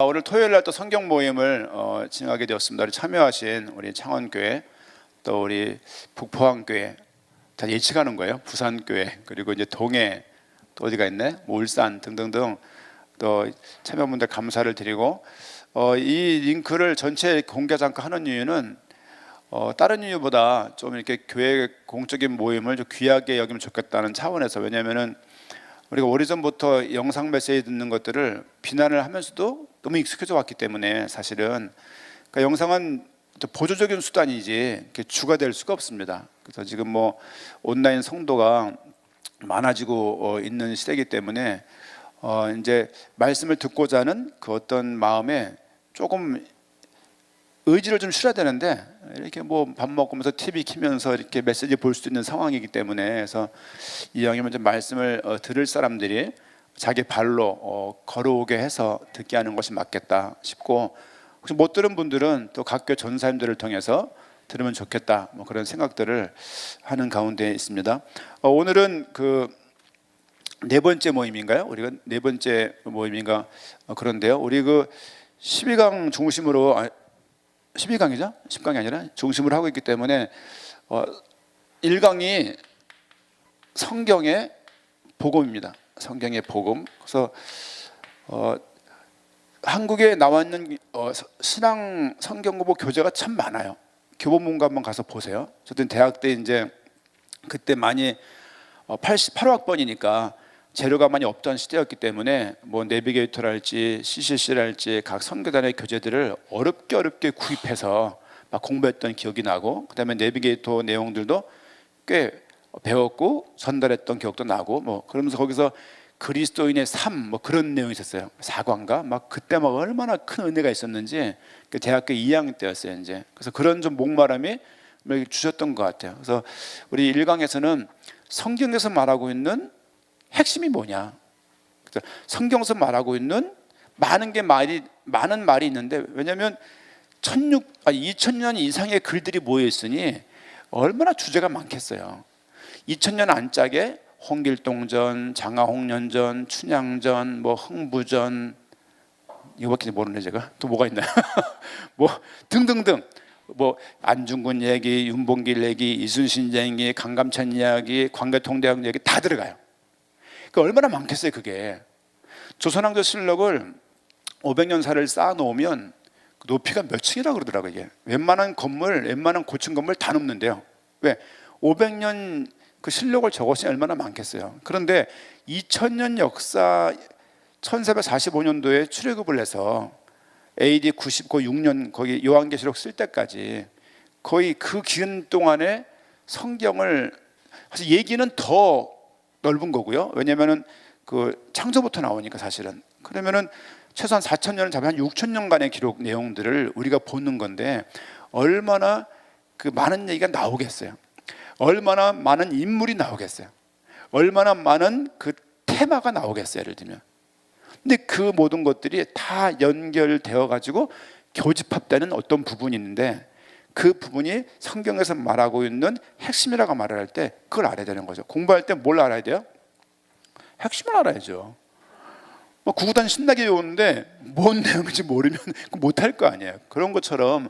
오늘 토요일 날 또 성경 모임을 진행하게 되었습니다. 참여하신 우리 창원교회, 또 우리 북포항교회 다 예측하는 거예요. 부산교회, 그리고 이제 동해, 또 어디가 있네, 울산 등등등 또 참여분들 감사를 드리고, 이 링크를 전체 공개하지 않고 하는 이유는 다른 이유보다 좀 이렇게 교회 공적인 모임을 좀 귀하게 여기면 좋겠다는 차원에서, 왜냐하면은 우리가 오래전부터 영상 메시지 듣는 것들을 비난을 하면서도 너무 익숙해져 왔기 때문에, 사실은 그러니까 영상은 보조적인 수단이지 주가 될 수가 없습니다. 그래서 지금 뭐 온라인 성도가 많아지고 있는 시대이기 때문에 이제 말씀을 듣고자 하는 그 어떤 마음에 조금 의지를 좀 실어야 되는데, 이렇게 뭐 밥 먹으면서 TV 키면서 이렇게 메시지 볼 수도 있는 상황이기 때문에, 그래서 이왕이면 좀 말씀을 들을 사람들이 자기 발로 걸어오게 해서 듣게 하는 것이 맞겠다 싶고, 혹시 못 들은 분들은 또 각교 전사님들을 통해서 들으면 좋겠다, 뭐 그런 생각들을 하는 가운데 있습니다. 오늘은 그 네 번째 모임인가요? 우리가 네 번째 모임인가 그런데요. 우리 그 12강 중심으로 12강이죠? 10강이 아니라 중심으로 하고 있기 때문에 1강이 성경의 복음입니다. 성경의 복음. 그래서 한국에 나와 있는 신앙 성경 공부 교재가 참 많아요. 교보문고 한번 가서 보세요. 저도 대학 때 이제 그때 많이 88학번이니까 재료가 많이 없던 시대였기 때문에 뭐 내비게이터랄지 CCC랄지 각 선교단의 교재들을 어렵게 구입해서 막 공부했던 기억이 나고, 그다음에 내비게이터 내용들도 꽤 배웠고 전달했던 기억도 나고, 뭐 그러면서 거기서 그리스도인의 삶 뭐 그런 내용이 있었어요. 사관가 막 그때 막 얼마나 큰 은혜가 있었는지, 그 대학교 2학년 때였어요 이제. 그래서 그런 좀 목마름이 주셨던 것 같아요. 그래서 우리 1강에서는 성경에서 말하고 있는 핵심이 뭐냐, 성경에서 말하고 있는 많은 말이 있는데, 왜냐하면 2000년 이상의 글들이 모여 있으니 얼마나 주제가 많겠어요. 2000년 안짝에 홍길동전, 장하홍련전, 춘향전, 뭐 흥부전, 이거밖에 모르네 제가. 또 뭐가 있나요? 뭐 등등등, 뭐 안중근 얘기, 윤봉길 얘기, 이순신 얘기, 강감찬 이야기, 광개통대왕 얘기 다 들어가요. 그러니까 얼마나 많겠어요 그게. 조선왕조실록을 500년사를 쌓아놓으면 높이가 몇 층이라고 그러더라고요. 이게 웬만한 고층 건물 다 넘는데요. 왜? 500년 그 실록을 적었으니 얼마나 많겠어요. 그런데 2000년 역사 1445년도에 출애굽을 해서 AD 96년 거기 요한계시록 쓸 때까지 거의 그 기간 동안에 성경을, 사실 얘기는 더 넓은 거고요. 왜냐하면은 그 창조부터 나오니까 사실은. 그러면은 최소한 4000년을 잡으면 한 6000년간의 기록 내용들을 우리가 보는 건데, 얼마나 그 많은 얘기가 나오겠어요. 얼마나 많은 인물이 나오겠어요. 얼마나 많은 그 테마가 나오겠어요. 예를 들면. 근데 그 모든 것들이 다 연결되어 가지고 교집합되는 어떤 부분이 있는데, 그 부분이 성경에서 말하고 있는 핵심이라고 말을 할 때 그걸 알아야 되는 거죠. 공부할 때 뭘 알아야 돼요? 핵심을 알아야죠. 뭐 구구단 신나게 외우는데 뭔 내용인지 모르면 못할 거 아니에요. 그런 것처럼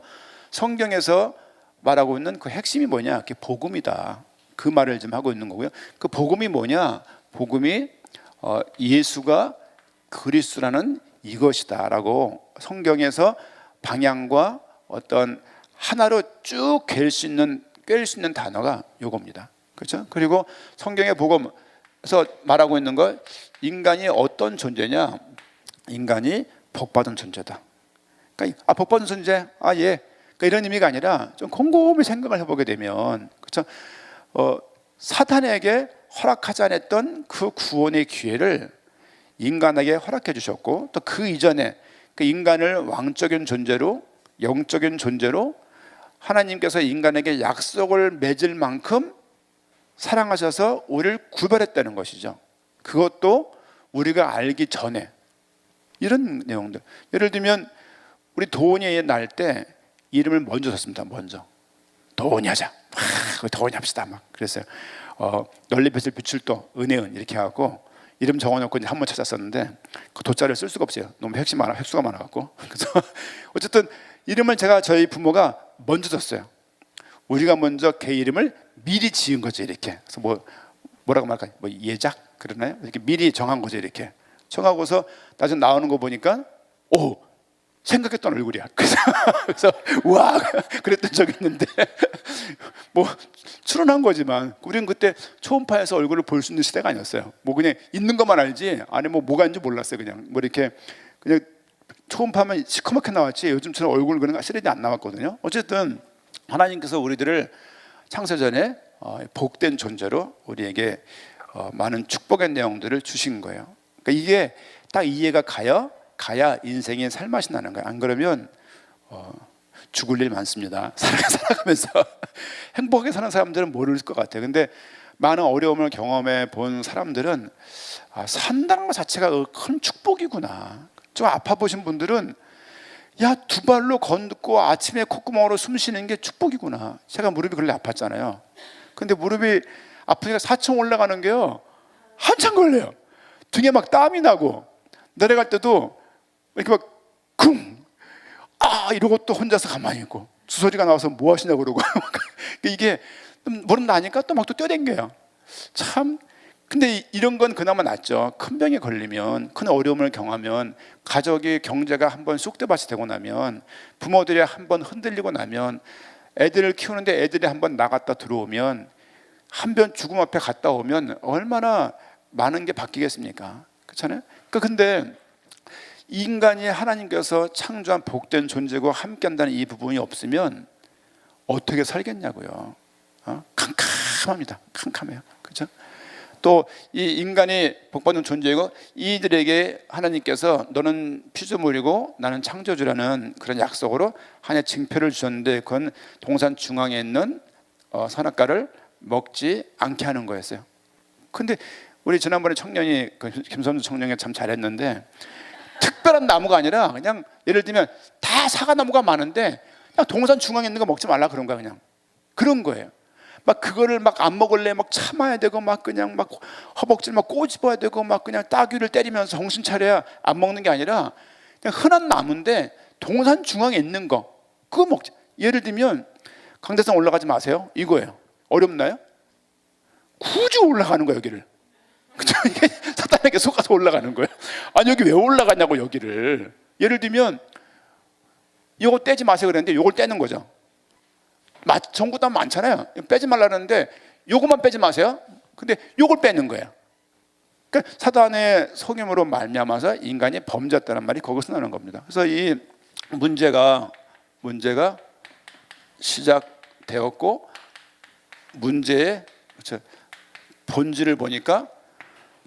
성경에서 말하고 있는 그 핵심이 뭐냐? 그게 복음이다. 그 말을 좀 하고 있는 거고요. 그 복음이 뭐냐? 복음이 예수가 그리스도라는 이것이다라고 성경에서 방향과 어떤 하나로 쭉 꿰일 수 있는 단어가 이겁니다. 그렇죠? 그리고 성경의 복음에서 말하고 있는 걸, 인간이 어떤 존재냐? 인간이 복받은 존재다. 그러니까 복받은 존재, 예. 그러니까 이런 의미가 아니라 좀 곰곰이 생각을 해보게 되면, 그렇죠? 사탄에게 허락하지 않았던 그 구원의 기회를 인간에게 허락해 주셨고, 또 그 이전에 그 인간을 왕적인 존재로, 영적인 존재로 하나님께서 인간에게 약속을 맺을 만큼 사랑하셔서 우리를 구별했다는 것이죠. 그것도 우리가 알기 전에. 이런 내용들. 예를 들면 우리 도원이 날 때 이름을 먼저 줬습니다. 먼저 도원이 하자. 도원이 합시다. 막 그랬어요. 널리 펼칠 빛을 또 은혜은 이렇게 하고, 이름 적어놓고 이제 한번 찾았었는데 그 돗자리를 쓸 수가 없어요. 너무 획수가 많아갖고. 그래서 어쨌든 이름을 제가 저희 부모가 먼저 줬어요. 우리가 먼저 걔 이름을 미리 지은 거죠, 이렇게. 그래서 뭐라고 말할까요? 뭐 예작 그러나요? 이렇게 미리 정한 거죠, 이렇게. 정하고서 나중에 나오는 거 보니까 오, 생각했던 얼굴이야. 그래서 와, 그랬던 적이 있는데 뭐 출연한 거지만 우리는 그때 초음파에서 얼굴을 볼 수 있는 시대가 아니었어요. 뭐 그냥 있는 것만 알지 안에 뭐가 있는지 몰랐어요. 그냥 뭐 이렇게 그냥 초음파면 시커멓게 나왔지 요즘처럼 얼굴 그런 거 시리즈 안 나왔거든요. 어쨌든 하나님께서 우리들을 창세전에 복된 존재로 우리에게 많은 축복의 내용들을 주신 거예요. 그러니까 이게 딱 이해가 가야 인생의 살맛이 나는 거예요. 안 그러면 죽을 일 많습니다. 살아가면서 행복하게 사는 사람들은 모를 것 같아요. 근데 많은 어려움을 경험해 본 사람들은 산다는 것 자체가 큰 축복이구나. 좀 아파 보신 분들은 야, 두 발로 걷고 아침에 콧구멍으로 숨 쉬는 게 축복이구나. 제가 무릎이 그렇게 아팠잖아요. 근데 무릎이 아프니까 4층 올라가는 게요 한참 걸려요. 등에 막 땀이 나고 내려갈 때도 이렇게 막 쿵! 이러고 또 혼자서 가만히 있고 주소리가 나와서 뭐 하시냐고 그러고 이게 무릎 나니까 또 막 또 뛰어댕겨요. 참. 근데 이런 건 그나마 낫죠. 큰 병에 걸리면, 큰 어려움을 경하면, 가족의 경제가 한번 쑥대밭이 되고 나면, 부모들이 한번 흔들리고 나면, 애들을 키우는데 애들이 한번 나갔다 들어오면, 한 번 죽음 앞에 갔다 오면 얼마나 많은 게 바뀌겠습니까? 그렇잖아요? 근데 인간이 하나님께서 창조한 복된 존재고 함께한다는 이 부분이 없으면 어떻게 살겠냐고요. 캄캄합니다. 캄캄해요. 그렇죠? 또 이 인간이 복받는 존재이고 이들에게 하나님께서 너는 피조물이고 나는 창조주라는 그런 약속으로 하나의 징표를 주셨는데 그건 동산 중앙에 있는 선악과를 먹지 않게 하는 거였어요. 근데 우리 지난번에 청년이 김선주 청년이 참 잘했는데 특별한 나무가 아니라 그냥 예를 들면 다 사과나무가 많은데 그냥 동산 중앙에 있는 거 먹지 말라 그런 거야. 그냥 그런 거예요. 막 그거를 막 안 먹을래 막 참아야 되고 막 그냥 막 허벅지를 막 꼬집어야 되고 막 그냥 따귀를 때리면서 정신 차려야 안 먹는 게 아니라 그냥 흔한 나무인데 동산 중앙에 있는 거 그거 먹지. 예를 들면 강대상 올라가지 마세요 이거예요. 어렵나요? 굳이 올라가는 거예요 여기를. 그쵸? 이게 사탄에게 속아서 올라가는 거예요. 아니 여기 왜 올라가냐고 여기를. 예를 들면 이거 떼지 마세요 그랬는데 이걸 떼는 거죠. 전부 다 많잖아요. 빼지 말라는데 요것만 빼지 마세요. 근데 요걸 빼는 거예요. 그러니까 사단의 속임으로 말미암아서 인간이 범죄했다는 말이 거기서 나오는 겁니다. 그래서 이 문제가 시작되었고 문제의 본질을 보니까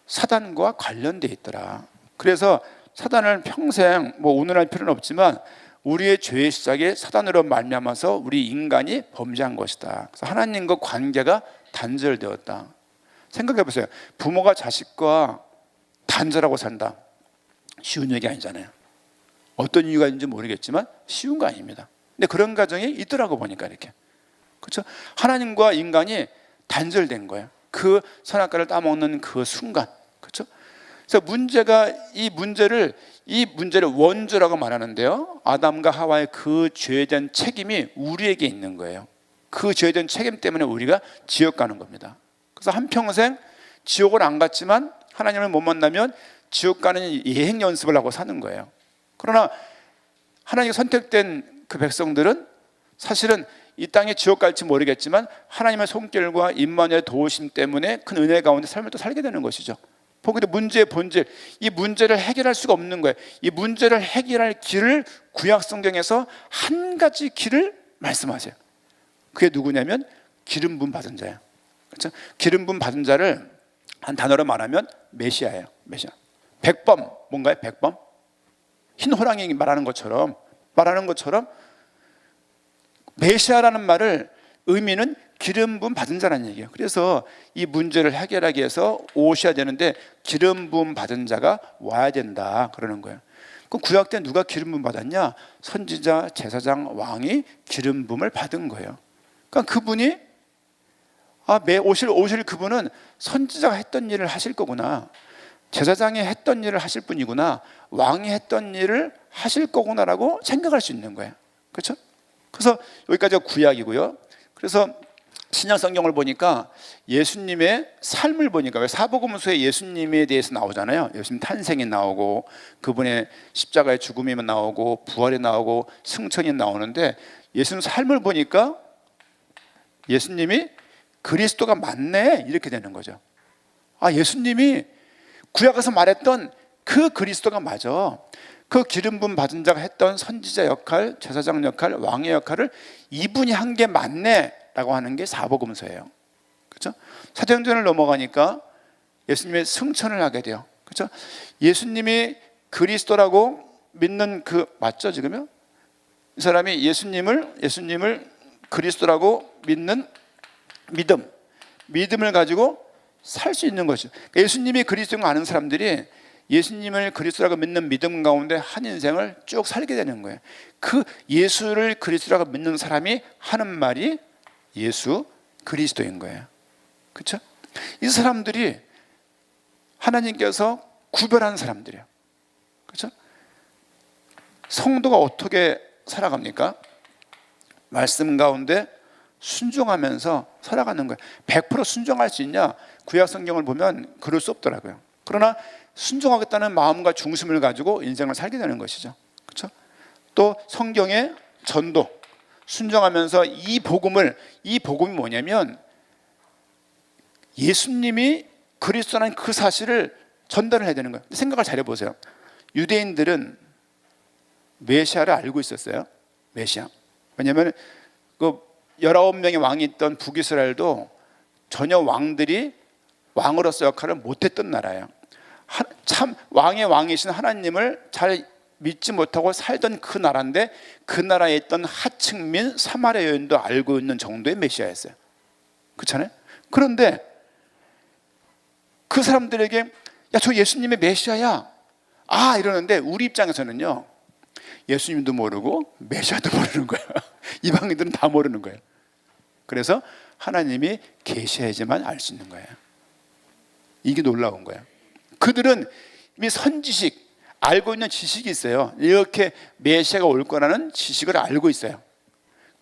사단과 관련돼 있더라. 그래서 사단을 평생 오늘할 필요는 없지만 우리의 죄의 시작이 사단으로 말미암아서 우리 인간이 범죄한 것이다. 그래서 하나님과 관계가 단절되었다. 생각해 보세요. 부모가 자식과 단절하고 산다. 쉬운 얘기 아니잖아요. 어떤 이유가 있는지 모르겠지만 쉬운 거 아닙니다. 근데 그런 가정이 있더라고 보니까 이렇게. 그렇죠? 하나님과 인간이 단절된 거예요. 그 선악과를 따먹는 그 순간. 그렇죠? 그래서 이 문제를 원죄라고 말하는데요. 아담과 하와의 그 죄에 대한 책임이 우리에게 있는 거예요. 그 죄에 대한 책임 때문에 우리가 지옥 가는 겁니다. 그래서 한평생 지옥을 안 갔지만 하나님을 못 만나면 지옥 가는 예행 연습을 하고 사는 거예요. 그러나 하나님이 선택된 그 백성들은 사실은 이 땅에 지옥 갈지 모르겠지만 하나님의 손길과 임마누엘의 도우심 때문에 큰 은혜 가운데 삶을 또 살게 되는 것이죠. 보기도 문제의 본질, 이 문제를 해결할 수가 없는 거예요. 이 문제를 해결할 길을 구약 성경에서 한 가지 길을 말씀하세요. 그게 누구냐면 기름 부음 받은 자예요. 그렇죠? 기름 부음 받은 자를 한 단어로 말하면 메시아예요. 메시아. 백범 뭔가요? 백범? 흰 호랑이 말하는 것처럼 메시아라는 말을 의미는 기름 부음 받은 자라는 얘기예요. 그래서 이 문제를 해결하기 위해서 오셔야 되는데 기름 부음 받은 자가 와야 된다 그러는 거예요. 그럼 구약 때 누가 기름 부음 받았냐? 선지자, 제사장, 왕이 기름 부음을 받은 거예요. 그러니까 그분이 오실 그분은 선지자가 했던 일을 하실 거구나. 제사장이 했던 일을 하실 분이구나, 왕이 했던 일을 하실 거구나라고 생각할 수 있는 거예요. 그렇죠? 그래서 여기까지가 구약이고요. 그래서 신약 성경을 보니까 예수님의 삶을 보니까, 왜 사복음서에 예수님에 대해서 나오잖아요. 예수님 탄생이 나오고 그분의 십자가의 죽음이 나오고 부활이 나오고 승천이 나오는데, 예수님 삶을 보니까 예수님이 그리스도가 맞네, 이렇게 되는 거죠. 아, 예수님이 구약에서 말했던 그 그리스도가 맞아. 그 기름 부음 받은 자가 했던 선지자 역할, 제사장 역할, 왕의 역할을 이분이 한 게 맞네 라고 하는 게 사복음서예요. 그렇죠? 사도행전을 넘어가니까 예수님의 승천을 하게 돼요. 그렇죠? 예수님이 그리스도라고 믿는 그, 맞죠 지금요? 이 사람이 예수님을 그리스도라고 믿는 믿음을 가지고 살 수 있는 것이죠. 예수님이 그리스도인 거 아는 사람들이 예수님을 그리스도라고 믿는 믿음 가운데 한 인생을 쭉 살게 되는 거예요. 그 예수를 그리스도라고 믿는 사람이 하는 말이 예수 그리스도인 거예요. 그렇죠? 이 사람들이 하나님께서 구별한 사람들이에요. 그렇죠? 성도가 어떻게 살아갑니까? 말씀 가운데 순종하면서 살아가는 거예요. 100% 순종할 수 있냐? 구약 성경을 보면 그럴 수 없더라고요. 그러나 순종하겠다는 마음과 중심을 가지고 인생을 살게 되는 것이죠. 그렇죠? 또 성경의 전도, 순종하면서 이 복음이 뭐냐면 예수님이 그리스도라는 그 사실을 전달을 해야 되는 거예요. 생각을 잘 해보세요. 유대인들은 메시아를 알고 있었어요. 메시아. 왜냐하면 그 19명의 왕이 있던 북이스라엘도 전혀 왕들이 왕으로서 역할을 못했던 나라예요. 참 왕의 왕이신 하나님을 잘 믿지 못하고 살던 그 나라인데, 그 나라에 있던 하층민 사마리아 여인도 알고 있는 정도의 메시아였어요. 그렇잖아요? 그런데 그 사람들에게 야, 저 예수님의 메시아야, 아, 이러는데 우리 입장에서는요, 예수님도 모르고 메시아도 모르는 거예요. 이방인들은 다 모르는 거예요. 그래서 하나님이 계시해야지만 알 수 있는 거예요. 이게 놀라운 거예요. 그들은 이미 선지식, 알고 있는 지식이 있어요. 이렇게 메시아가 올 거라는 지식을 알고 있어요.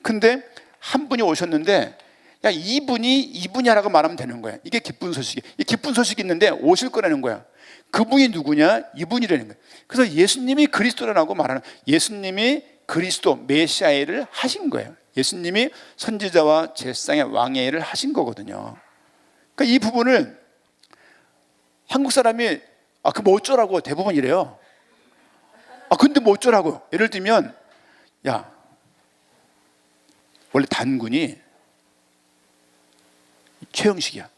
근데 한 분이 오셨는데, 야, 이분이라고 말하면 되는 거예요. 이게 기쁜 소식이. 이 기쁜 소식이 있는데 오실 거라는 거야. 그분이 누구냐? 이분이라는 거예요. 그래서 예수님이 그리스도라고 말하는, 예수님이 그리스도 메시아를 하신 거예요. 예수님이 선지자와 제사장의 왕의 일을 하신 거거든요. 그러니까 이 부분을 한국 사람이 그 뭐 어쩌라고 대부분 이래요. 근데 뭐 어쩌라고. 예를 들면, 야, 원래 단군이 최형식이야.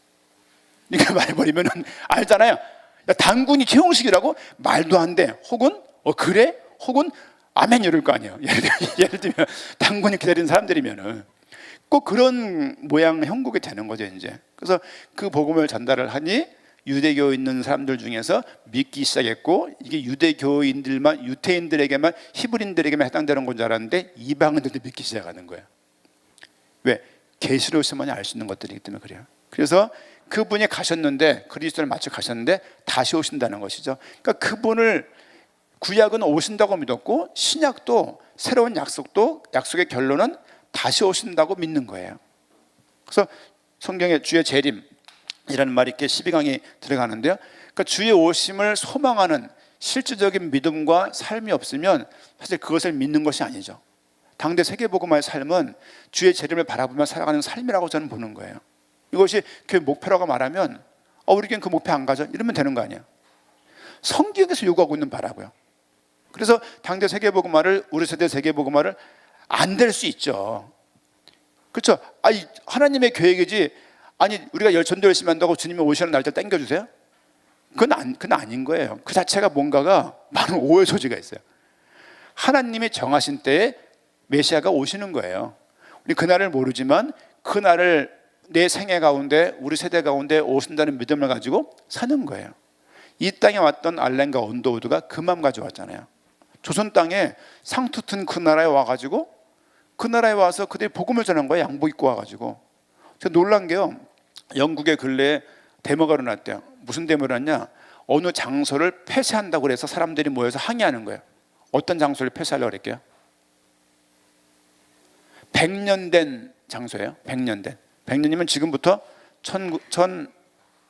이렇게 말해버리면 알잖아요. 야, 단군이 최형식이라고? 말도 안 돼. 혹은 그래? 혹은 아멘 이럴 거 아니에요. 예를 들면 단군이 기다리는 사람들이면은 꼭 그런 모양 형국이 되는 거죠 이제. 그래서 그 복음을 전달을 하니 유대교에 있는 사람들 중에서 믿기 시작했고, 이게 유대교인들만, 유태인들에게만, 히브리인들에게만 해당되는 건 줄 알았는데 이방인들도 믿기 시작하는 거예요. 왜? 계시로서만 알 수 있는 것들이기 때문에 그래요. 그래서 그분이 가셨는데, 그리스도를 마치 가셨는데 다시 오신다는 것이죠. 그러니까 그분을, 구약은 오신다고 믿었고 신약도 새로운 약속의 결론은 다시 오신다고 믿는 거예요. 그래서 성경에 주의 재림이라는 말이 이렇게 12강에 들어가는데요. 그러니까 주의 오심을 소망하는 실질적인 믿음과 삶이 없으면 사실 그것을 믿는 것이 아니죠. 당대 세계복음화의 삶은 주의 재림을 바라보며 살아가는 삶이라고 저는 보는 거예요. 이것이 교회 목표라고 말하면 우리 교회는 그 목표 안 가죠? 이러면 되는 거 아니에요. 성경에서 요구하고 있는 바라고요. 그래서 당대 세계복음화를, 우리 세대 세계복음화를 안 될 수 있죠. 그렇죠? 하나님의 계획이지, 우리가 전도 열심히 한다고 주님이 오시는 날짜 땡겨주세요? 그건 아닌 거예요. 그 자체가 뭔가가 많은 오해 소지가 있어요. 하나님이 정하신 때에 메시아가 오시는 거예요. 우리 그날을 모르지만 그날을 내 생애 가운데, 우리 세대 가운데 오신다는 믿음을 가지고 사는 거예요. 이 땅에 왔던 알렌과 온도우드가 그 마음 가져왔잖아요. 조선 땅에 상투튼 그 나라에 와가지고, 그 나라에 와서 그들이 복음을 전한 거예요. 양복 입고 와가지고. 제가 놀란 게요, 영국의 근래에 데모가 일어났대요. 무슨 데모를 하냐? 어느 장소를 폐쇄한다고 그래서 사람들이 모여서 항의하는 거예요. 어떤 장소를 폐쇄하려고 그랬게요? 100년 된 장소예요. 100년 된. 100년이면 지금부터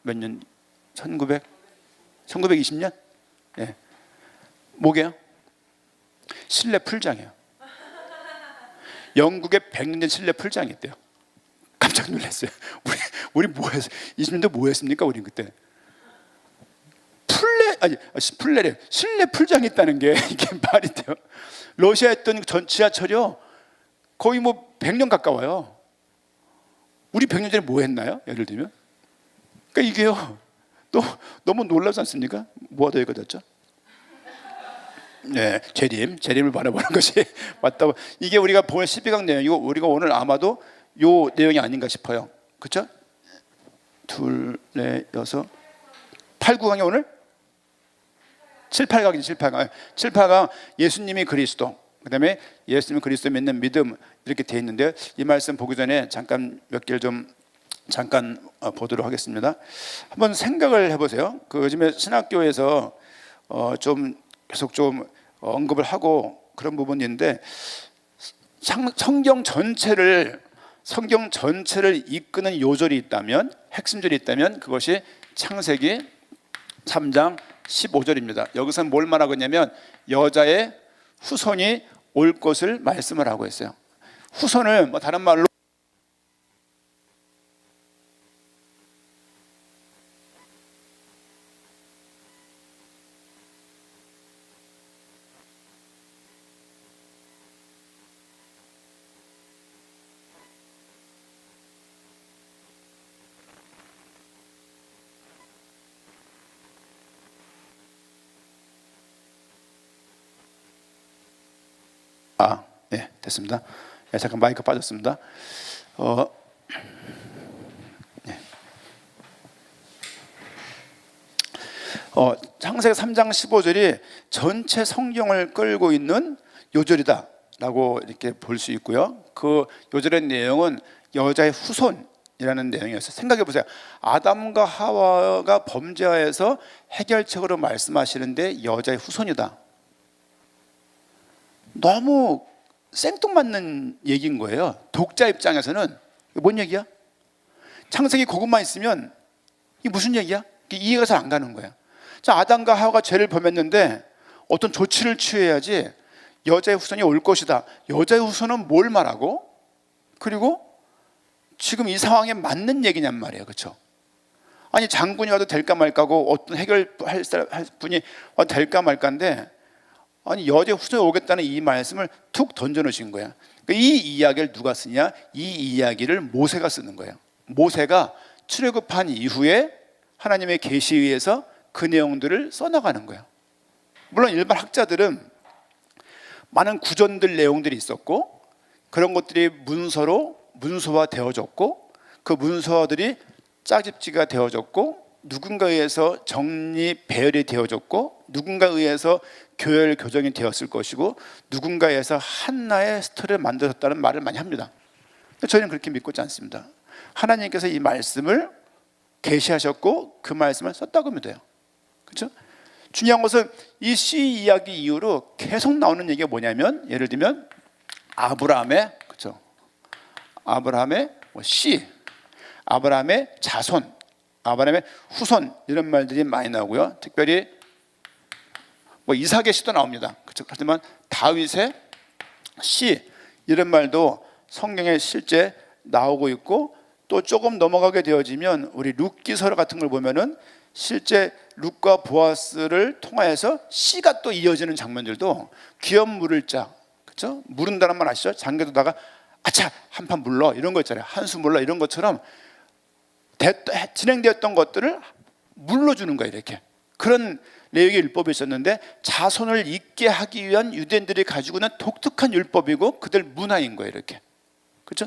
몇 년? 1920년? 예. 뭐게요? 실내 풀장이에요. 영국에 100년 된 실내 풀장이 있대요. 깜짝 놀랐어요. 우리 뭐 했어요? 20년대 뭐 했습니까? 우리 그때 풀레래 실내 풀장이 있다는 게 이게 말이 돼요? 러시아에 있던 전 지하철이요 거의 뭐 100년 가까워요. 우리 100년 전에 뭐 했나요? 예를 들면 그러니까 이게요 또 너무 놀라지 않습니까? 뭐가 더 읽어졌죠? 네, 재림을 바라보는 것이 맞다고. 이게 우리가 볼 12강 내용이고 우리가 오늘 아마도 요 내용이 아닌가 싶어요. 그렇죠? 둘, 넷, 여섯, 8, 9강이 오늘? 7, 8강이죠. 7, 8강 예수님이 그리스도, 그 다음에 예수님이 그리스도 믿는 믿음 이렇게 돼 있는데 이 말씀 보기 전에 잠깐 몇 개를 좀 잠깐 보도록 하겠습니다. 한번 생각을 해보세요. 그 요즘에 신학교에서 좀 계속 좀 언급을 하고 그런 부분인데 성경 전체를 이끄는 요절이 있다면, 핵심절이 있다면 그것이 창세기 3장 15절입니다. 여기서는 뭘 말하고 있냐면 여자의 후손이 올 것을 말씀을 하고 있어요. 후손을 뭐 다른 말로 네, 됐습니다. 네, 잠깐 마이크 빠졌습니다. 네. 창세기 3장 15절이 전체 성경을 끌고 있는 요절이다라고 이렇게 볼 수 있고요. 그 요절의 내용은 여자의 후손이라는 내용이었어요. 생각해 보세요. 아담과 하와가 범죄하여서 해결책으로 말씀하시는데 여자의 후손이다. 너무 생뚱맞는 얘기인 거예요. 독자 입장에서는 뭔 얘기야? 창세기 그것만 있으면 이게 무슨 얘기야? 이해가 잘 안 가는 거야. 자, 아담과 하와가 죄를 범했는데 어떤 조치를 취해야지 여자의 후손이 올 것이다. 여자의 후손은 뭘 말하고? 그리고 지금 이 상황에 맞는 얘기냔 말이에요. 그렇죠? 아니 장군이 와도 될까 말까고 어떤 해결할 분이 와도 될까 말까인데 아니 여자의 후손이 오겠다는 이 말씀을 툭 던져놓으신 거야. 이 이야기를 누가 쓰냐? 이 이야기를 모세가 쓰는 거예요. 모세가 출애굽한 이후에 하나님의 계시에 의해서 그 내용들을 써나가는 거예요. 물론 일반 학자들은 많은 구전들 내용들이 있었고 그런 것들이 문서화 되어졌고 그 문서들이 짜집지가 되어졌고 누군가에 의해서 정리 배열이 되어졌고 누군가에 의해서 교열 교정이 되었을 것이고 누군가에 의해서 하나의 스토리를 만들었다는 말을 많이 합니다. 저희는 그렇게 믿고지 않습니다. 하나님께서 이 말씀을 계시하셨고 그 말씀을 썼다고 하면 돼요. 그렇죠? 중요한 것은 이 시 이야기 이후로 계속 나오는 얘기가 뭐냐면 예를 들면 아브라함의 그렇죠? 아브라함의 씨, 아브라함의 자손, 아브라함의 후손 이런 말들이 많이 나오고요. 특별히 이삭의 씨도 나옵니다. 그렇죠? 하지만 다윗의 씨 이런 말도 성경에 실제 나오고 있고 또 조금 넘어가게 되어지면 우리 룻기서 같은 걸 보면은 실제 룻과 보아스를 통하여서 씨가 또 이어지는 장면들도 귀염 물을 자, 그렇죠? 물은다는 말 아시죠? 장계도다가 아차 한 판 물러 이런 거 있잖아요. 한 수 물러 이런 것처럼 진행되었던 것들을 물러주는 거예요. 이렇게 그런 레위기 율법이 있었는데 자손을 잇게 하기 위한 유대인들이 가지고 있는 독특한 율법이고 그들 문화인 거예요. 이렇게 그렇죠?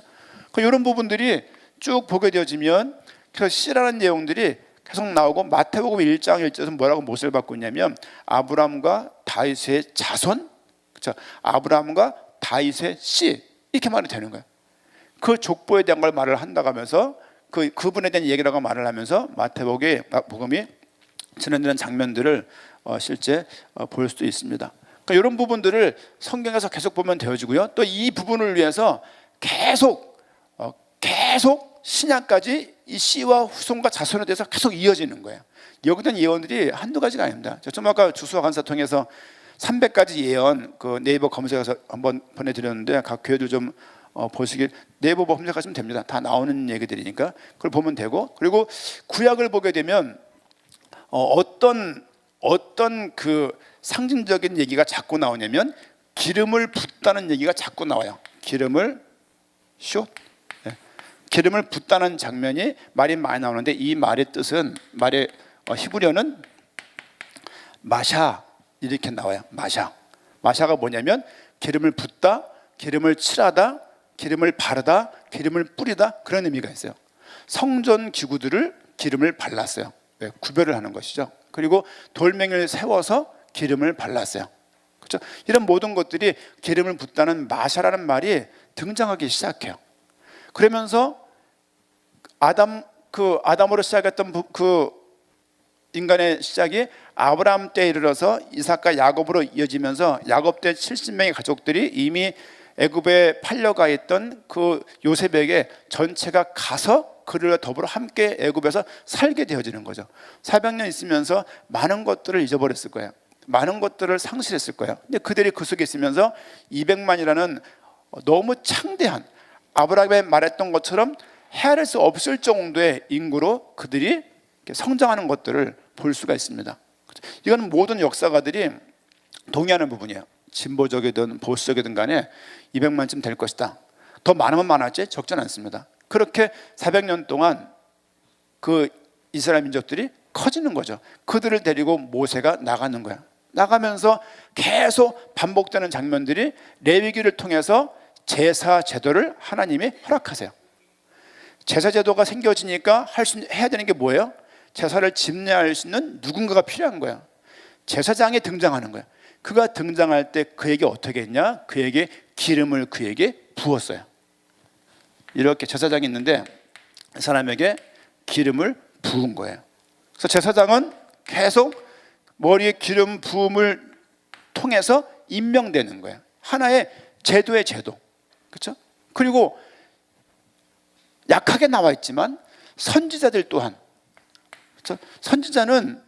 이런 부분들이 쭉 보게 되어지면 그래서 씨라는 내용들이 계속 나오고 마태복음 1장 1절에서 뭐라고 못을 받고 있냐면 아브라함과 다윗의 자손, 그렇죠? 아브라함과 다윗의 씨 이렇게 말이 되는 거예요. 그 족보에 대한 걸 말을 한다고 하면서 그분에 대한 얘기라고 말을 하면서 마태복음이 진행되는 장면들을 실제 볼 수도 있습니다. 그러니까 이런 부분들을 성경에서 계속 보면 되어지고요. 또 이 부분을 위해서 계속 신약까지 이 씨와 후손과 자손에 대해서 계속 이어지는 거예요. 여기던 예언들이 한두 가지가 아닙니다. 좀 아까 주수와 간사 통해서 300가지 예언 그 네이버 검색해서 한번 보내드렸는데 각 교회들 좀 보시길 네이버 검색하시면 됩니다. 다 나오는 얘기들이니까 그걸 보면 되고, 그리고 구약을 보게 되면 어떤 그 상징적인 얘기가 자꾸 나오냐면 기름을 붓다는 얘기가 자꾸 나와요. 기름을 붓다는 장면이 말이 많이 나오는데, 이 말의 뜻은 말의 히브리어는 마샤 이렇게 나와요. 마샤가 뭐냐면 기름을 붓다, 기름을 칠하다, 기름을 바르다, 기름을 뿌리다, 그런 의미가 있어요. 성전 기구들을 기름을 발랐어요. 구별을 하는 것이죠. 그리고 돌멩이를 세워서 기름을 발랐어요. 그렇죠? 이런 모든 것들이 기름을 붓다는 마샤라는 말이 등장하기 시작해요. 그러면서 아담으로 시작했던 그 인간의 시작이 아브라함 때에 이르러서 이삭과 야곱으로 이어지면서 야곱 때 70명의 가족들이 이미 애굽에 팔려가 있던 그 요셉에게 전체가 가서 그들과 더불어 함께 애굽에서 살게 되어지는 거죠. 400년 있으면서 많은 것들을 잊어버렸을 거예요. 많은 것들을 상실했을 거예요. 근데 그들이 그 속에 있으면서 200만이라는 너무 창대한, 아브라함이 말했던 것처럼 헤아릴 수 없을 정도의 인구로 그들이 성장하는 것들을 볼 수가 있습니다. 이건 모든 역사가들이 동의하는 부분이에요. 진보적이든 보수적이든 간에 200만쯤 될 것이다. 더 많으면 많았지 적지는 않습니다. 그렇게 400년 동안 그 이스라엘 민족들이 커지는 거죠. 그들을 데리고 모세가 나가는 거야. 나가면서 계속 반복되는 장면들이 레위기를 통해서 제사 제도를 하나님이 허락하세요. 제사 제도가 생겨지니까 해야 되는 게 뭐예요? 제사를 집례할 수 있는 누군가가 필요한 거야. 제사장이 등장하는 거야. 그가 등장할 때 그에게 어떻게 했냐? 그에게 기름을 그에게 부었어요. 이렇게 제사장이 있는데 그 사람에게 기름을 부은 거예요. 그래서 제사장은 계속 머리에 기름 부음을 통해서 임명되는 거예요. 하나의 제도의 제도. 그렇죠? 그리고 약하게 나와 있지만 선지자들 또한, 그렇죠? 선지자는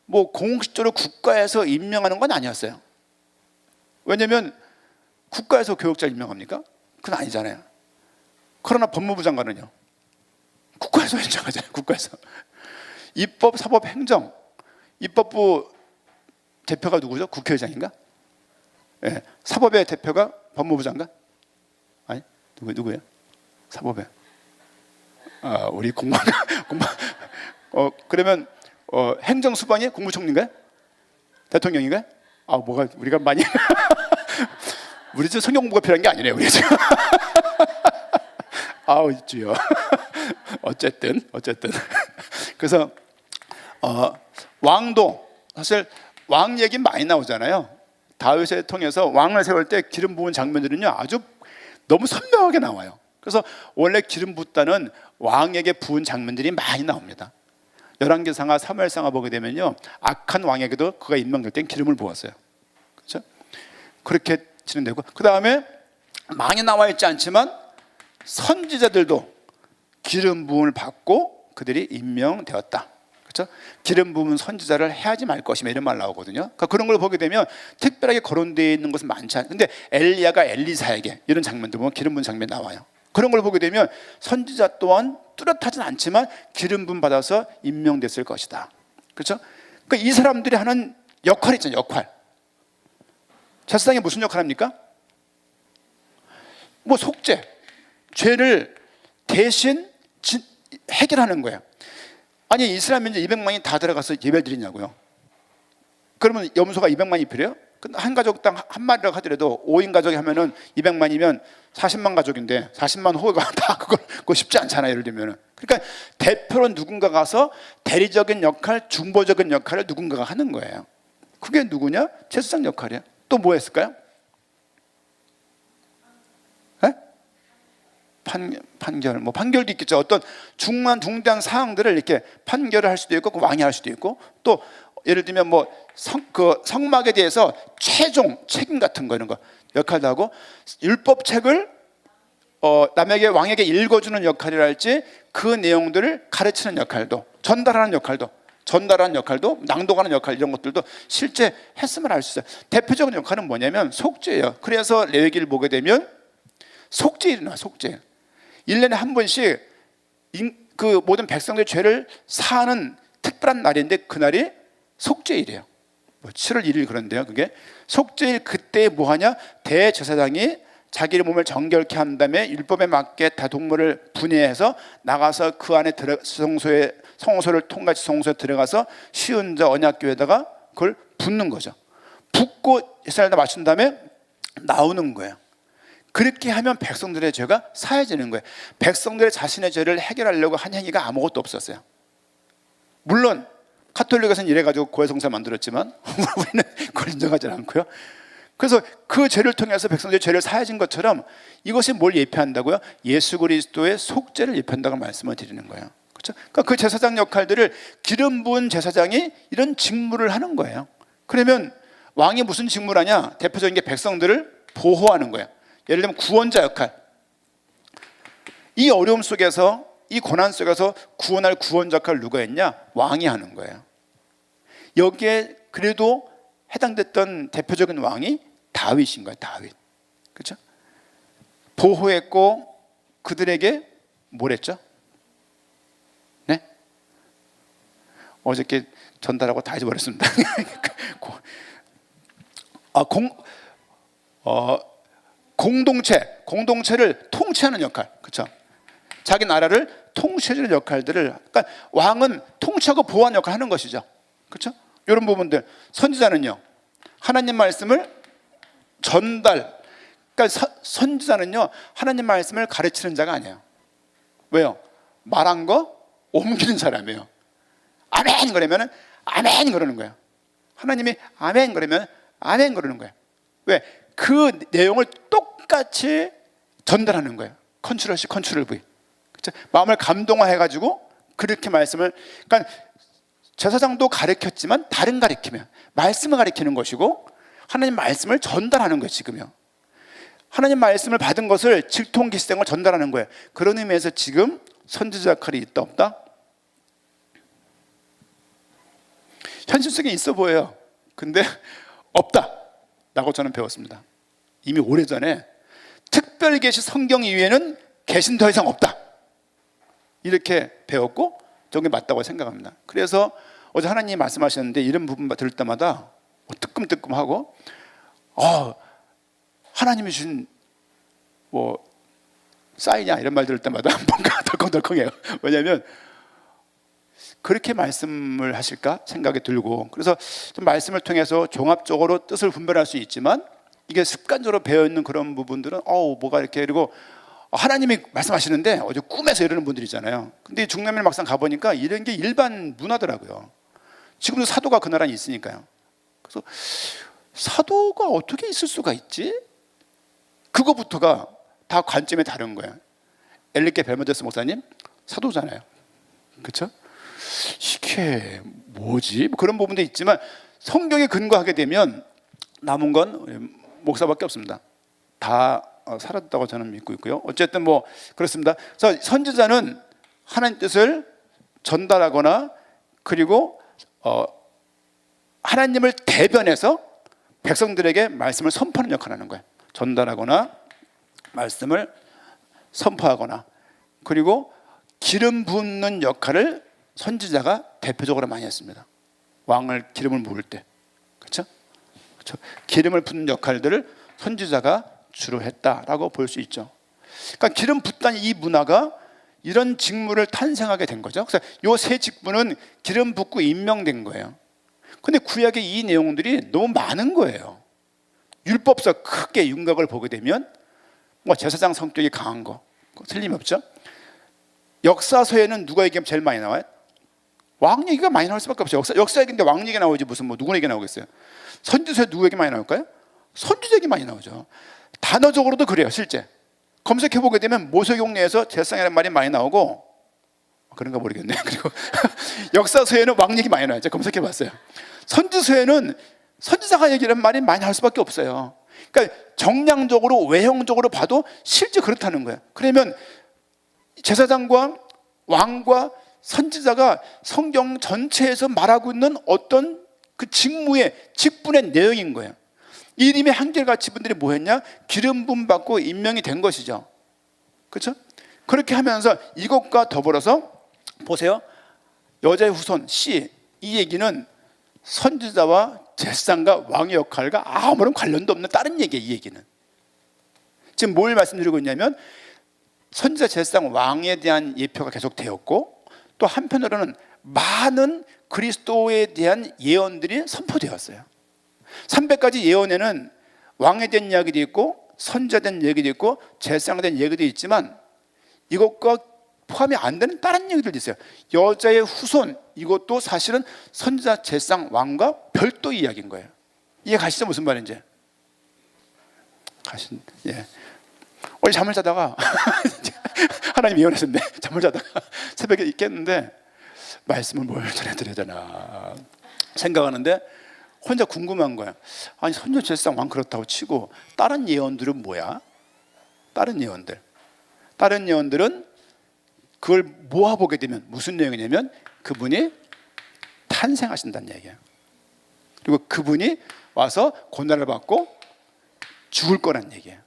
뭐 공식적으로 국가에서 임명하는 건 아니었어요. 왜냐하면 국가에서 교육자 임명합니까? 그건 아니잖아요. 그러나 법무부 장관은요, 국가에서 임명하잖아요. 국가에서. 입법, 사법, 행정, 입법부 대표가 누구죠? 국회의장인가? 네. 사법의 대표가 법무부 장관? 아니, 누구예요? 사법의. 우리 공무원. 그러면 행정수반이 국무총리인가요? 대통령인가요? 뭐가 우리가 많이 우리 집 성경공부가 필요한 게 아니네요. 우리 집. 주여. 어쨌든 그래서 왕도 사실 왕 얘기 많이 나오잖아요. 다윗을 통해서 왕을 세울 때 기름 부은 장면들은요 아주 너무 선명하게 나와요. 그래서 원래 기름 붓다는 왕에게 부은 장면들이 많이 나옵니다. 열왕기상하, 사무엘상하 보게 되면요 악한 왕에게도 그가 임명될 땐 기름을 부었어요. 그렇죠? 그렇게 진행되고, 그 다음에 많이 나와 있지 않지만 선지자들도 기름 부음을 받고 그들이 임명되었다. 그렇죠? 기름 부은 선지자를 해야지 말 것이며 이런 말 나오거든요. 그러니까 그런 걸 보게 되면 특별하게 거론되어 있는 것은 많지 않아요. 근데 엘리야가 엘리사에게 이런 장면들 보면 기름 부은 장면이 나와요. 그런 걸 보게 되면 선지자 또한 뚜렷하진 않지만 기름 부음 받아서 임명됐을 것이다. 그렇죠? 그러니까 이 사람들이 하는 역할이 있잖아요. 역할. 제사장이 무슨 역할을 합니까? 뭐 속죄, 죄를 대신 해결하는 거예요. 아니 이스라엘 민족 200만이 다 들어가서 예배를 드리냐고요. 그러면 염소가 200만이 필요해요? 한 가족당 한 마리라고 하더라도 5인 가족이 하면은 200만이면 40만 가족인데 40만 호가 다 그거 쉽지 않잖아요. 예를 들면은. 그러니까 대표로 누군가 가서 대리적인 역할, 중보적인 역할을 누군가가 하는 거예요. 그게 누구냐? 제사장 역할이야. 또 뭐 했을까요? 네? 판결, 뭐 판결도 있겠죠. 어떤 중대한 사항들을 이렇게 판결을 할 수도 있고 그 왕이 할 수도 있고, 또 예를 들면 뭐 성막에 대해서 최종 책임 같은 거 이런 거 역할도 하고, 율법책을 남에게 왕에게 읽어주는 역할이랄지 그 내용들을 가르치는 역할도, 전달하는 역할도 낭독하는 역할, 이런 것들도 실제 했음을 알 수 있어요. 대표적인 역할은 뭐냐면 속죄예요. 그래서 레위기를 보게 되면 속죄일이 나와요. 속죄일. 1년에 한 번씩 그 모든 백성들의 죄를 사하는 특별한 날인데 그날이 속죄일이에요. 뭐 7월 1일 그런데요. 그게 속죄일, 그때 뭐 하냐? 대제사장이 자기의 몸을 정결케 한 다음에 율법에 맞게 다 동물을 분해해서 나가서 그 안에 성소를 통같이 성소에 들어가서 시은 자 언약궤에다가 그걸 붓는 거죠. 붓고 예산에다 맞춘 다음에 나오는 거예요. 그렇게 하면 백성들의 죄가 사해지는 거예요. 백성들의 자신의 죄를 해결하려고 한 행위가 아무것도 없었어요. 물론 카톨릭에서는 이래가지고 고해성사 만들었지만 우리는 그걸 인정하지 않고요. 그래서 그 죄를 통해서 백성들의 죄를 사해진 것처럼 이것이 뭘 예표한다고요? 예수 그리스도의 속죄를 예표한다고 말씀을 드리는 거예요. 그렇죠? 그러니까 그 제사장 역할들을 기름 부은 제사장이 이런 직무를 하는 거예요. 그러면 왕이 무슨 직무를 하냐? 대표적인 게 백성들을 보호하는 거예요. 예를 들면 구원자 역할. 이 어려움 속에서, 이 고난 속에서 구원할 구원자 역할을 누가 했냐? 왕이 하는 거예요. 여기에 그래도 해당됐던 대표적인 왕이 다윗인 거예요. 다윗. 그렇죠? 보호했고 그들에게 뭘 했죠? 네? 어저께 전달하고 다 잊어버렸습니다. 공동체를 통치하는 역할. 그렇죠? 자기 나라를 통치해주는 역할들을, 그러니까 왕은 통치하고 보호하는 역할을 하는 것이죠. 그렇죠? 이런 부분들. 선지자는요, 하나님 말씀을 전달. 그러니까 선지자는요, 하나님 말씀을 가르치는 자가 아니에요. 왜요? 말한 거 옮기는 사람이에요. 아멘 그러면은 아멘 그러는 거예요. 하나님이 아멘 그러면 아멘 그러는 거예요. 왜? 그 내용을 똑같이 전달하는 거예요. 컨트롤 C, 컨트롤 V. 그렇죠? 마음을 감동화해가지고 그렇게 말씀을, 그러니까 제사장도 가르쳤지만 다른 가르치면 말씀을 가르치는 것이고, 하나님 말씀을 전달하는 거예요. 지금요, 하나님 말씀을 받은 것을 직통기생을 전달하는 거예요. 그런 의미에서 지금 선지자 역할이 있다 없다? 현실 속에 있어 보여요. 근데 없다 라고 저는 배웠습니다. 이미 오래전에 특별계시 성경 이외에는 계신 더 이상 없다, 이렇게 배웠고 저게 맞다고 생각합니다. 그래서 어제 하나님이 말씀하셨는데 이런 부분 들을 때마다 뜨끔뜨끔하고, 하나님이 주신 뭐 사이냐 이런 말 들을 때마다 뭔가 덜컹덜컹해요. 왜냐하면 그렇게 말씀을 하실까 생각이 들고, 그래서 좀 말씀을 통해서 종합적으로 뜻을 분별할 수 있지만 이게 습관적으로 배어있는 그런 부분들은 뭐가 이렇게, 그리고 하나님이 말씀하시는데 어제 꿈에서 이러는 분들 있잖아요. 근데 중남미를 막상 가보니까 이런 게 일반 문화더라고요. 지금도 사도가 그 나라에 있으니까요. 그래서 사도가 어떻게 있을 수가 있지? 그거부터가 다 관점이 다른 거예요. 엘리케 벨모데스 목사님 사도잖아요. 그렇죠? 이게 뭐지? 그런 부분도 있지만 성경에 근거하게 되면 남은 건 목사밖에 없습니다. 다 사라졌다고 저는 믿고 있고요. 어쨌든 뭐 그렇습니다. 그래서 선지자는 하나님 뜻을 전달하거나, 그리고 하나님을 대변해서 백성들에게 말씀을 선포하는 역할을 하는 거예요. 전달하거나 말씀을 선포하거나, 그리고 기름 붓는 역할을 선지자가 대표적으로 많이 했습니다. 왕을 기름을 부을 때, 그렇죠? 기름을 붓는 역할들을 선지자가 주로 했다라고 볼 수 있죠. 그러니까 기름 붓다는 이 문화가 이런 직무를 탄생하게 된 거죠. 그래서 이 세 직분은 기름 붓고 임명된 거예요. 근데 구약의 이 내용들이 너무 많은 거예요. 율법서 크게 윤곽을 보게 되면 뭐 제사장 성격이 강한 거 틀림없죠. 역사서에는 누가 얘기하면 제일 많이 나와요? 왕 얘기가 많이 나올 수밖에 없어요. 역사 얘기인데 왕 얘기가 나오지 무슨 뭐 누구 얘기 나오겠어요? 선지서에 누구 얘기 많이 나올까요? 선지자 얘기 많이 나오죠. 단어적으로도 그래요. 실제 검색해 보게 되면 모세오경 내에서 제사장이라는 말이 많이 나오고, 그런가 모르겠네. 그리고 역사서에는 왕 얘기 많이 나와요. 제가 검색해 봤어요. 선지서에는 선지자가 얘기하는 말이 많이 나올 수밖에 없어요. 그러니까 정량적으로 외형적으로 봐도 실제 그렇다는 거예요. 그러면 제사장과 왕과 선지자가 성경 전체에서 말하고 있는 어떤 그 직무의 직분의 내용인 거예요. 이 이름의 한결같이 분들이 뭐 했냐? 기름 부음 받고 임명이 된 것이죠. 그렇죠? 그렇게 하면서 이것과 더불어서 보세요. 여자의 후손 씨, 이 얘기는 선지자와 제사장과 왕의 역할과 아무런 관련도 없는 다른 얘기예요. 이 얘기는 지금 뭘 말씀드리고 있냐면, 선지자, 제사장, 왕에 대한 예표가 계속 되었고, 또 한편으로는 많은 그리스도에 대한 예언들이 선포되었어요. 300가지 예언에는 왕에 대한 이야기도 있고 선지자에 대한 얘기도 있고 제사장에 대한 얘기도 있지만, 이것과 포함이 안 되는 다른 얘기들도 있어요. 여자의 후손, 이것도 사실은 선지자, 제사장, 왕과 별도 이야기인 거예요. 이해 가시죠? 무슨 말인지? 예. 어제 잠을 자다가 하나님 예언하셨네. 잠을 자다가 새벽에 있겠는데 말씀을 뭘 전해드려야 되나 생각하는데 혼자 궁금한 거야. 아니, 선지자, 제사장, 왕 그렇다고 치고 다른 예언들은 뭐야? 다른 예언들은 그걸 모아보게 되면 무슨 내용이냐면, 그분이 탄생하신다는 얘기예요. 그리고 그분이 와서 고난을 받고 죽을 거란 얘기예요.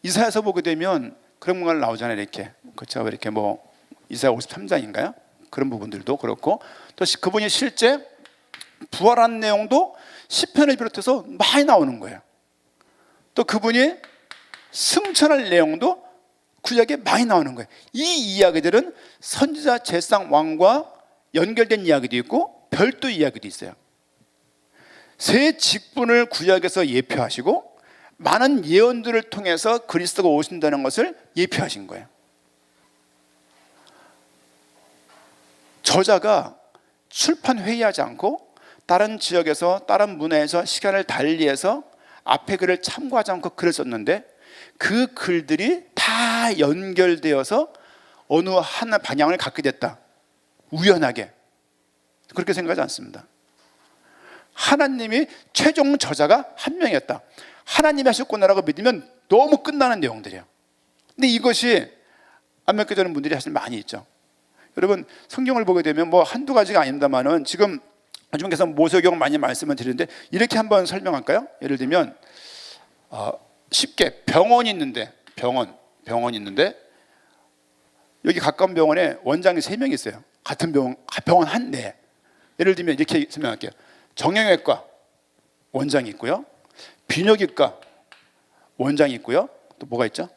이사야서 보게 되면 그런 말 나오잖아요. 이렇게 그렇죠? 이렇게 뭐 이사야 53장인가요? 그런 부분들도 그렇고, 또 그분이 실제 부활한 내용도 시편을 비롯해서 많이 나오는 거예요. 또 그분이 승천할 내용도 구약에 많이 나오는 거예요. 이 이야기들은 선지자, 제사장, 왕과 연결된 이야기도 있고 별도 이야기도 있어요. 새 직분을 구약에서 예표하시고 많은 예언들을 통해서 그리스도가 오신다는 것을 예표하신 거예요. 저자가 출판 회의하지 않고 다른 지역에서 다른 문화에서 시간을 달리해서 앞에 글을 참고하지 않고 글을 썼는데, 그 글들이 다 연결되어서 어느 하나 방향을 갖게 됐다. 우연하게. 그렇게 생각하지 않습니다. 하나님이 최종 저자가 한 명이었다. 하나님이 하셨구나라고 믿으면 너무 끝나는 내용들이에요. 근데 이것이 안 믿겨지는 분들이 사실 많이 있죠. 여러분, 성경을 보게 되면 뭐 한두 가지가 아닙니다만은, 지금 주님께서 모세오경 많이 말씀을 드리는데 이렇게 한번 설명할까요? 예를 들면 쉽게 병원이 있는데 여기 가까운 병원에 원장이 3명 있어요. 같은 병원 한 내. 예를 들면 이렇게 설명할게요. 정형외과 원장이 있고요, 비뇨기과 원장이 있고요, 또 뭐가 있죠?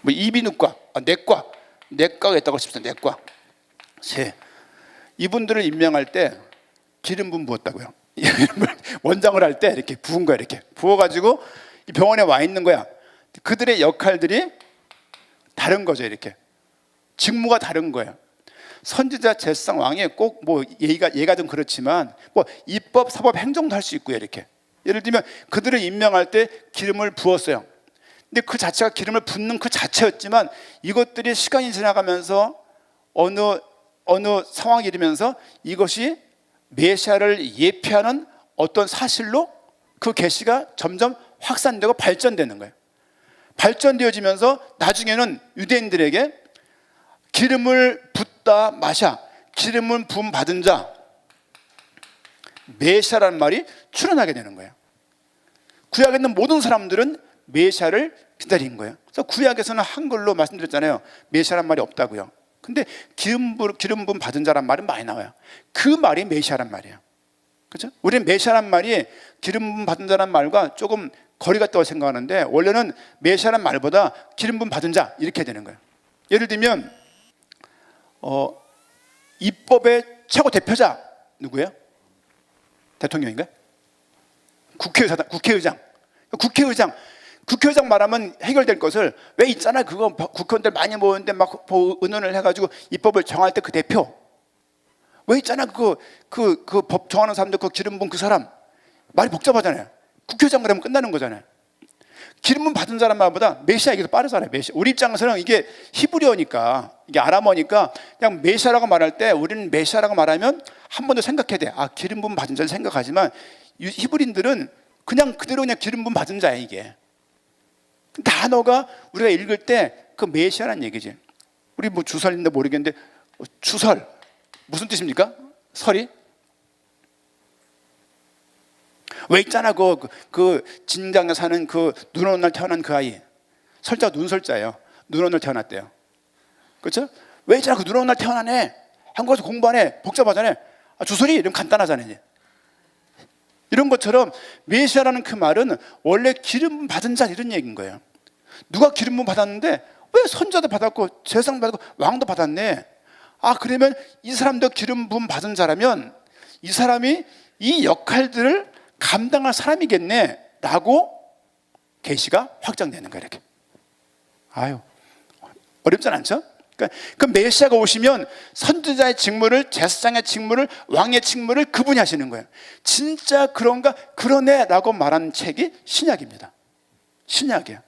뭐 이비인후과, 내과가 있다고 싶습니다. 내과 세. 이분들을 임명할 때 기름 부음 부었다고요. 원장을 할 때 이렇게 부은 거야. 이렇게 부어가지고 이 병원에 와 있는 거야. 그들의 역할들이 다른 거죠. 이렇게 직무가 다른 거예요. 선지자, 제사장, 왕이 꼭 뭐 얘가 좀 그렇지만 뭐 입법, 사법, 행정도 할 수 있고요. 이렇게 예를 들면 그들을 임명할 때 기름을 부었어요. 근데 그 자체가 기름을 붓는 그 자체였지만, 이것들이 시간이 지나가면서 어느 상황이 이르면서 이것이 메시아를 예표하는 어떤 사실로 그 계시가 점점 확산되고 발전되는 거예요. 발전되어지면서 나중에는 유대인들에게 기름을 붓다 마샤, 기름을 부음 받은 자, 메시아라는 말이 출현하게 되는 거예요. 구약에 있는 모든 사람들은 메시아를 기다린 거예요. 그래서 구약에서는 한글로 말씀드렸잖아요. 메시아란 말이 없다고요. 근데 기름 부음 받은 자란 말은 많이 나와요. 그 말이 메시아란 말이에요. 그렇죠? 우리는 메시아란 말이 기름 부음 받은 자란 말과 조금 거리가 있다고 생각하는데, 원래는 메시아란 말보다 기름 부음 받은 자 이렇게 되는 거예요. 예를 들면 입법의 최고 대표자 누구예요? 대통령인가요? 국회의장 말하면 해결될 것을, 왜 있잖아 그거 국회의원들 많이 모였는데 막 의논을 해가지고 입법을 정할 때 그 대표, 왜 있잖아 그 법 정하는 사람들, 그 기름 부은 그 사람, 말이 복잡하잖아요. 국회의장 그러면 끝나는 거잖아요. 기름 부음 받은 사람 말보다 메시아 이게 더 빠르잖아요. 메시아. 우리 입장에서는 이게 히브리어니까, 이게 아람어니까 그냥 메시아라고 말할 때 우리는 메시아라고 말하면 한 번 더 생각해야 돼. 아, 기름 부음 받은 자를 생각하지만 히브리인들은 그냥 그대로 그냥 기름 부음 받은 자야 이게. 단어가 우리가 읽을 때 그 메시아라는 얘기지. 우리 뭐 주설인데 모르겠는데 주설 무슨 뜻입니까? 설이? 왜 있잖아 그 진장에 사는 그 눈 오는 날 태어난 그 아이, 설자 눈설자예요. 눈 오는 날 태어났대요. 그렇죠? 왜 있잖아 그 눈 오는 날 태어나네. 한국에서 공부 안 해. 복잡하잖아요. 아, 주설이 이러면 간단하잖아요. 이런 것처럼 메시아라는 그 말은 원래 기름 받은 자 이런 얘기인 거예요. 누가 기름 부음 받았는데 왜 선자도 받았고 제사장 받았고 왕도 받았네. 아, 그러면 이 사람도 기름 부음 받은 자라면 이 사람이 이 역할들을 감당할 사람이겠네 라고 계시가 확정되는 거예요. 이렇게. 아유, 어렵진 않죠? 그러니까 그 메시아가 오시면 선지자의 직무를, 제사장의 직무를, 왕의 직무를 그분이 하시는 거예요. 진짜 그런가? 그러네 라고 말하는 책이 신약입니다. 신약이에요.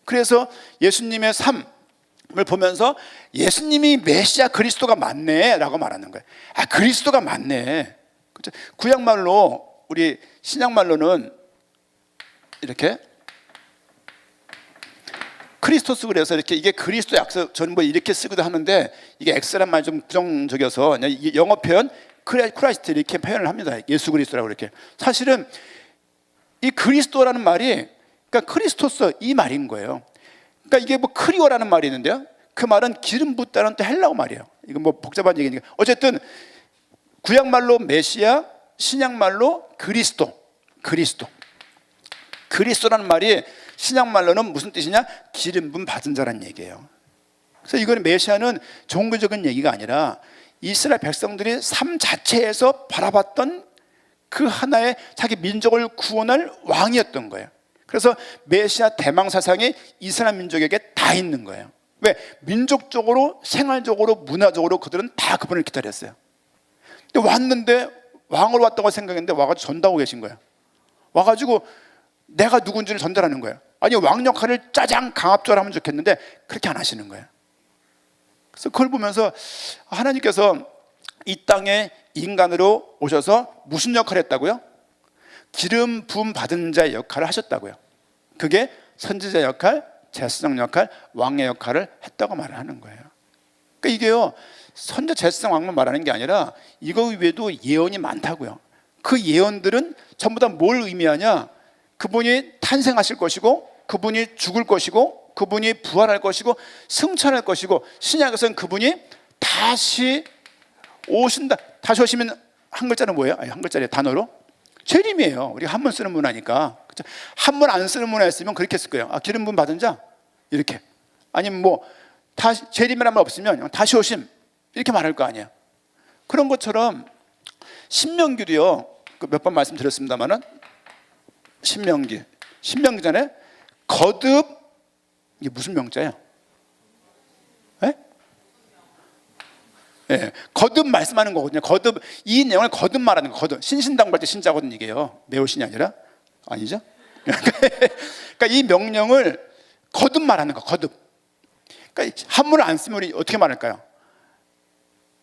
그래서 예수님의 삶을 보면서 예수님이 메시아 그리스도가 맞네 라고 말하는 거예요. 아, 그리스도가 맞네. 그렇죠? 구약말로, 우리 신약말로는 이렇게 크리스토스, 그래서 이렇게 이게 그리스도 약서 전부 이렇게 쓰기도 하는데 이게 X란 말 좀 부정적이어서 영어 표현 크라이스트 이렇게 표현을 합니다. 예수 그리스도라고 이렇게. 사실은 이 그리스도라는 말이 그러니까 크리스토스 이 말인 거예요. 그러니까 이게 뭐 크리오라는 말이 있는데요. 그 말은 기름 붓다는 또 헬라어 말이에요. 이거 뭐 복잡한 얘기니까. 어쨌든 구약말로 메시아, 신약말로 그리스도라는 말이 신약말로는 무슨 뜻이냐? 기름 부음 받은 자라는 얘기예요. 그래서 이거는 메시아는 종교적인 얘기가 아니라 이스라엘 백성들이 삶 자체에서 바라봤던 그 하나의 자기 민족을 구원할 왕이었던 거예요. 그래서 메시아 대망 사상이 이스라엘 민족에게 다 있는 거예요. 왜? 민족적으로, 생활적으로, 문화적으로 그들은 다 그분을 기다렸어요. 근데 왔는데 왕으로 왔다고 생각했는데 와가지고 전달하고 계신 거예요. 와가지고 내가 누군지를 전달하는 거예요. 아니, 왕 역할을 짜장 강압적으로 하면 좋겠는데 그렇게 안 하시는 거예요. 그래서 그걸 보면서 하나님께서 이 땅에 인간으로 오셔서 무슨 역할을 했다고요? 기름 부음 받은 자의 역할을 하셨다고요. 그게 선지자 역할, 제사장 역할, 왕의 역할을 했다고 말을 하는 거예요. 그러니까 이게요, 선지자, 제사장, 왕만 말하는 게 아니라 이거 외에도 예언이 많다고요. 그 예언들은 전부 다 뭘 의미하냐? 그분이 탄생하실 것이고, 그분이 죽을 것이고, 그분이 부활할 것이고, 승천할 것이고, 신약에서는 그분이 다시 오신다. 다시 오시면 한 글자는 뭐예요? 아니, 한 글자래, 단어로 재림이에요. 우리가 한문 쓰는 문화니까. 한문 안 쓰는 문화였으면 그렇게 쓸 거예요. 아, 기름 부음 받은 자 이렇게. 아니면 뭐 다시 재림이라는 말 없으면 다시 오심 이렇게 말할 거 아니에요. 그런 것처럼 신명기도요. 몇 번 말씀드렸습니다만은 신명기 전에 거듭, 이게 무슨 명자예요? 예, 거듭 말씀하는 거거든요. 거듭, 이 내용을 거듭 말하는 거. 거듭, 신신당부할 때 신자거든 이게요. 매우신이 아니라 아니죠? 그러니까 이 명령을 거듭 말하는 거. 거듭. 그러니까 한문을 안 쓰면 우리 어떻게 말할까요?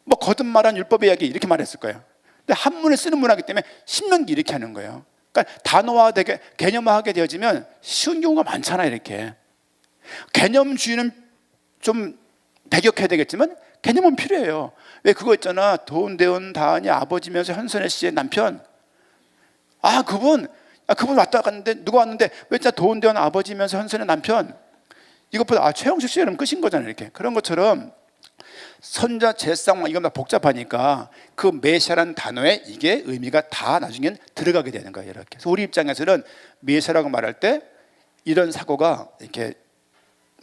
뭐 거듭 말한 율법의 이야기 이렇게 말했을 거예요. 근데 한문을 쓰는 문화이기 때문에 신명기 이렇게 하는 거예요. 그러니까 단어화되게, 개념화하게 되어지면 쉬운 경우가 많잖아요. 이렇게 개념주의는 좀 배격해야 되겠지만 개념은 필요해요. 왜 그거 있잖아. 도운대운 다하니 아버지면서 현선혜 씨의 남편. 아, 그분 왔다 갔는데 누가 왔는데 왜 진짜 도운대운 아버지면서 현선혜 남편. 이것보다 최영식 씨 이러면 끝인 거잖아요. 이렇게. 그런 것처럼 선자, 제사장 이건 다 복잡하니까 그 메시아라는 단어에 이게 의미가 다 나중엔 들어가게 되는 거예요. 이렇게. 그래서 우리 입장에서는 메시아라고 말할 때 이런 사고가 이렇게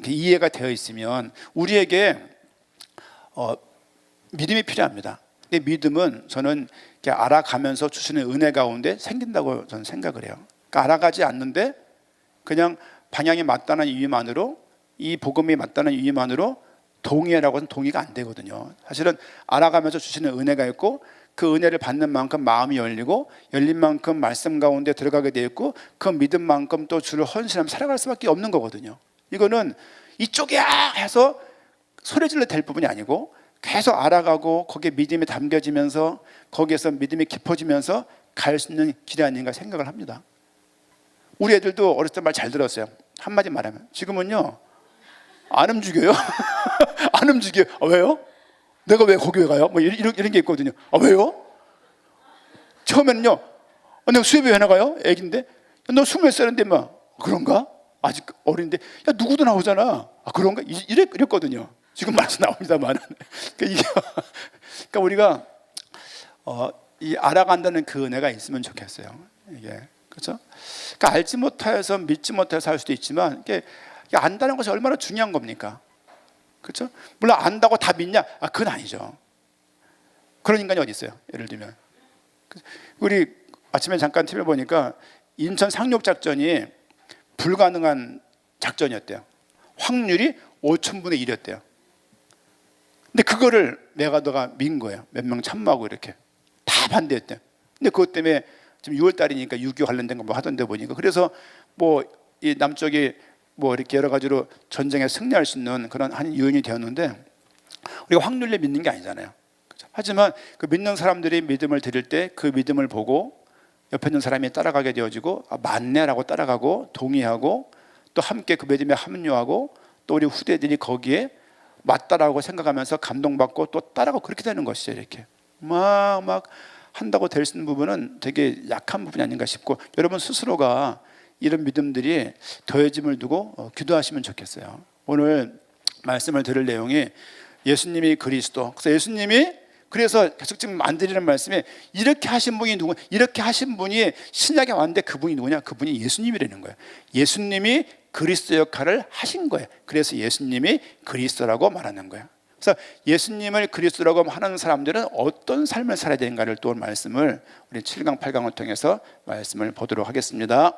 이해가 되어 있으면 우리에게 믿음이 필요합니다. 근데 믿음은 저는 알아가면서 주시는 은혜 가운데 생긴다고 저는 생각을 해요. 그러니까 알아가지 않는데 그냥 방향이 맞다는 이유만으로, 이 복음이 맞다는 이유만으로 동의라고 해서 동의가 안 되거든요. 사실은 알아가면서 주시는 은혜가 있고 그 은혜를 받는 만큼 마음이 열리고 열린 만큼 말씀 가운데 들어가게 되어 있고 그 믿음만큼 또 주를 헌신하며 살아갈 수밖에 없는 거거든요. 이거는 이쪽이야 해서 소리질러 될 부분이 아니고 계속 알아가고 거기에 믿음이 담겨지면서 거기에서 믿음이 깊어지면서 갈 수 있는 길이 아닌가 생각을 합니다. 우리 애들도 어렸을 때 말 잘 들었어요. 한마디 말하면 지금은요 안 움직여요. 안 움직여요. 왜요? 내가 왜 거기 왜 가요? 뭐 이런 게 있거든요. 왜요? 처음에는요 내가 수협이 왜 나가요? 애기인데 너 20살인데 막 그런가? 아직 어린데 야 누구도 나오잖아. 그런가? 이랬거든요. 지금 말씀 나옵니다만 그러니까 우리가 이 알아간다는 그 은혜가 있으면 좋겠어요. 이게 그렇죠? 그러니까 알지 못해서 믿지 못해서 할 수도 있지만 이게 안다는 것이 얼마나 중요한 겁니까? 그렇죠? 물론 안다고 다 믿냐? 그건 아니죠. 그런 인간이 어디 있어요? 예를 들면 우리 아침에 잠깐 TV를 보니까 인천 상륙 작전이 불가능한 작전이었대요. 확률이 5천분의 1이었대요. 근데 그거를 메가더가 민 거예요. 몇 명 참모하고 이렇게 다 반대했대요. 근데 그것 때문에 지금 6월 달이니까 6.25 관련된 거 뭐 하던데 보니까 그래서 뭐 이 남쪽이 뭐 이렇게 여러 가지로 전쟁에 승리할 수 있는 그런 한 요인이 되었는데 우리가 확률을 믿는 게 아니잖아요. 그렇죠? 하지만 그 믿는 사람들이 믿음을 드릴 때 그 믿음을 보고 옆에 있는 사람이 따라가게 되어지고 맞네라고 따라가고 동의하고 또 함께 그 믿음에 합류하고 또 우리 후대들이 거기에 맞다라고 생각하면서 감동받고 또 따라가고 그렇게 되는 것이죠. 이렇게 막 한다고 될 수 있는 부분은 되게 약한 부분이 아닌가 싶고 여러분 스스로가 이런 믿음들이 더해짐을 두고 기도하시면 좋겠어요. 오늘 말씀을 들을 내용이 예수님이 그리스도. 그래서 예수님이 그래서 계속 지금 안 드리는 말씀에 이렇게 하신 분이 누구? 이렇게 하신 분이 신약에 왔는데 그분이 누구냐? 그분이 예수님이라는 거예요. 예수님이 그리스도 역할을 하신 거예요. 그래서 예수님이 그리스도라고 말하는 거예요. 그래서 예수님을 그리스도라고 하는 사람들은 어떤 삶을 살아야 되는가를 또 말씀을 우리 7강 8강을 통해서 말씀을 보도록 하겠습니다.